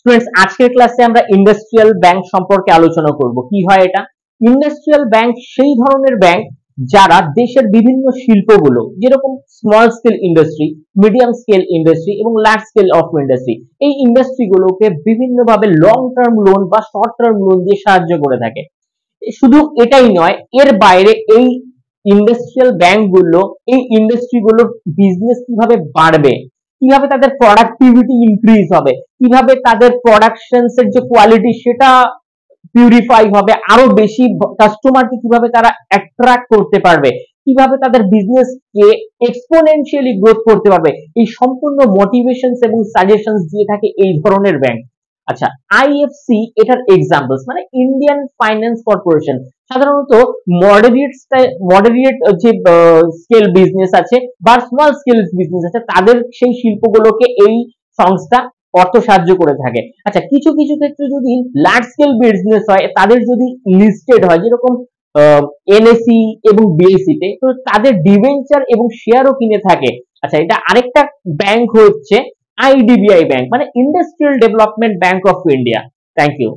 Students, আজকের ক্লাসে আমরা ইন্ডাস্ট্রিয়াল ব্যাংক সম্পর্কে আলোচনা করব। কি হয় এটা? ইন্ডাস্ট্রিয়াল ব্যাংক সেই ধরনের ব্যাংক যারা দেশের বিভিন্ন শিল্পগুলো, যেরকম small scale industry, medium scale industry এবং লার্জ স্কেল অফ ইন্ডাস্ট্রি, এই ইন্ডাস্ট্রিগুলোকে বিভিন্নভাবে লং টার্ম লোন বা শর্ট টার্ম লোন দিয়ে সাহায্য করে থাকে। শুধু এটাই নয়, এর বাইরে এই ইন্ডাস্ট্রিয়াল ব্যাংকগুলো এই ইন্ডাস্ট্রিগুলোর বিজনেস কিভাবে বাড়বে, কিভাবে তাদের প্রোডাক্টিভিটি ইনক্রিজ হবে, কিভাবে তাদের প্রোডাকশনস এর যে কোয়ালিটি সেটা পিউরিফাই হবে, আরো বেশি কাস্টমারকে কিভাবে তারা অ্যাট্রাক্ট করতে পারবে, কিভাবে তাদের বিজনেস কে এক্সপোনেনশিয়ালি গ্রোথ করতে পারবে, এই সম্পূর্ণ মোটিভেশনস এবং সাজেশনস দিয়ে থাকে এই ধরনের ব্যাংক। আচ্ছা, আইএফসি এটার এক্সাম্পলস, মানে ইন্ডিয়ান ফাইন্যান্স কর্পোরেশন সাধারণত মডারেট যে স্কেল বিজনেস আছে বা স্মল স্কেল বিজনেস আছে তাদের সেই শিল্পগুলোকে এই সংস্থা অর্থ সাহায্য করে থাকে। আচ্ছা, কিছু কিছু ক্ষেত্রে যদি লার্জ স্কেল বিজনেস হয়, তাদের যদি লিস্টেড হয়, যেরকম এনএসই এবং বিএসসি তে, তো তাদের ডিবেঞ্চার এবং শেয়ারও কিনে থাকে। আচ্ছা, এটা আরেকটা ব্যাংক হচ্ছে আইডিবিআই ব্যাংক, মানে industrial development bank of India. Thank you.